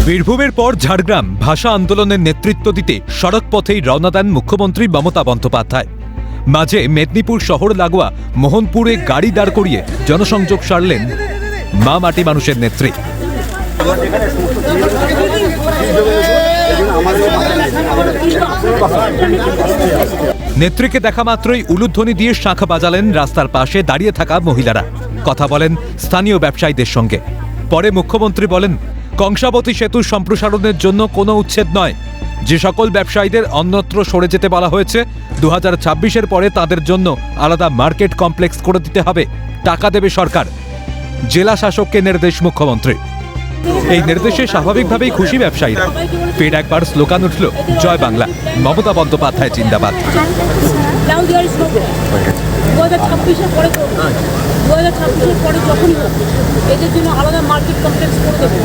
বীরভূমের পর ঝাড়গ্রাম ভাষা আন্দোলনের নেতৃত্ব দিতে সড়ক পথেই রওনা দেন মুখ্যমন্ত্রী মমতা বন্দ্যোপাধ্যায়। মাঝে মেদিনীপুর শহর লাগোয়া মোহনপুরে গাড়ি দাঁড় করিয়ে জনসংযোগ সারলেন মা মাটি মানুষের নেত্রী। নেত্রীকে দেখা মাত্রই উলুধ্বনি দিয়ে শাঁখা বাজালেন রাস্তার পাশে দাঁড়িয়ে থাকা মহিলারা। কথা বলেন স্থানীয় ব্যবসায়ীদের সঙ্গে। পরে মুখ্যমন্ত্রী বলেন, কংসাবতী সেতু সম্প্রসারণের জন্য কোনো উচ্ছেদ নয়। যে সকল ব্যবসায়ীদের অন্যত্র সরে যেতে বলা হয়েছে, 2026-এর পরে তাদের জন্য আলাদা মার্কেট কমপ্লেক্স করে দিতে হবে। টাকা দেবে সরকার। জেলা শাসককে নির্দেশ মুখ্যমন্ত্রী। এই নির্দেশে স্বাভাবিকভাবেই খুশি ব্যবসায়ীরা। ফের একবার স্লোগান উঠল, জয় বাংলা, মমতা বন্দ্যোপাধ্যায় জিন্দাবাদ। 2026-এর পরে 2026-এর পরে যখনই হোক এদের জন্য আলাদা মার্কেট কমপ্লেক্স করে দেবো।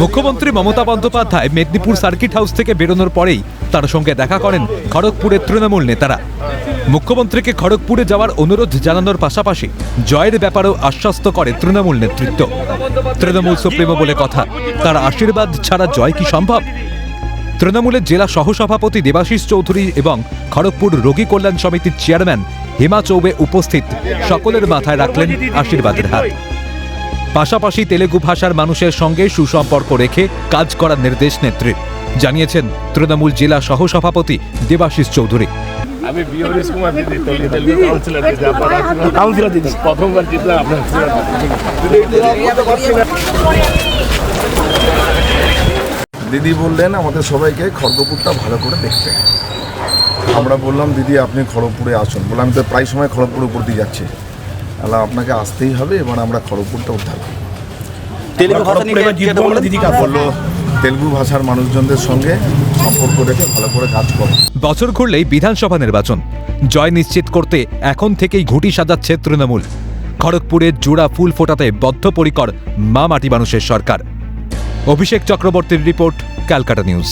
মুখ্যমন্ত্রী মমতা বন্দ্যোপাধ্যায় মেদিনীপুর সার্কিট হাউস থেকে বেরোনোর পরেই তার সঙ্গে দেখা করেন খড়গপুরের তৃণমূল নেতারা। মুখ্যমন্ত্রীকে খড়গপুরে যাওয়ার অনুরোধ জানানোর পাশাপাশি জয়ের ব্যাপারেও আশ্বস্ত করে তৃণমূল নেতৃত্ব। তৃণমূল সুপ্রিমো বলে কথা, তার আশীর্বাদ ছাড়া জয় কি সম্ভব? তৃণমূলের জেলা সহসভাপতি দেবাশিস চৌধুরী এবং খড়গপুর রোগী কল্যাণ সমিতির চেয়ারম্যান হেমা চৌবে উপস্থিত সকলের মাথায় রাখলেন আশীর্বাদের হাত। পাশাপাশি তেলেগু ভাষার মানুষের সঙ্গে সুসম্পর্ক রেখে কাজ করার নির্দেশ নেত্রীর, জানিয়েছেন তৃণমূল জেলা সহসভাপতি দেবাশিস চৌধুরী। আমি বিহরিশ কুমার দিদি তেলুগু কাউন্সিলর দিদি প্রথমবার জিতলাম আপনার। দিদি বললেন আমাদের সবাইকে খড়গপুরটা ভালো করে দেখতে। আমরা বললাম, দিদি আপনি খড়গপুরে আসুন। বললাম, আমি তো প্রায় সময় খড়গপুর উপর দিয়ে যাচ্ছি। আল্লাহ আপনাকে আসতেই হবে, এবার আমরা খড়গপুরটা উদ্ধার করব। বললো তেলুগু ভাষার মানুষজনদের সঙ্গে সম্পর্ক রেখে ভালো করে কাজ করো। বছর ঘুরলেই বিধানসভা নির্বাচন, জয় নিশ্চিত করতে এখন থেকেই ঘুঁটি সাজাচ্ছে তৃণমূল। খড়গপুরের জোড়া ফুল ফোটাতে বদ্ধপরিকর মা মাটি মানুষের সরকার। অভিষেক চক্রবর্তীর রিপোর্ট, ক্যালকাটা নিউজ।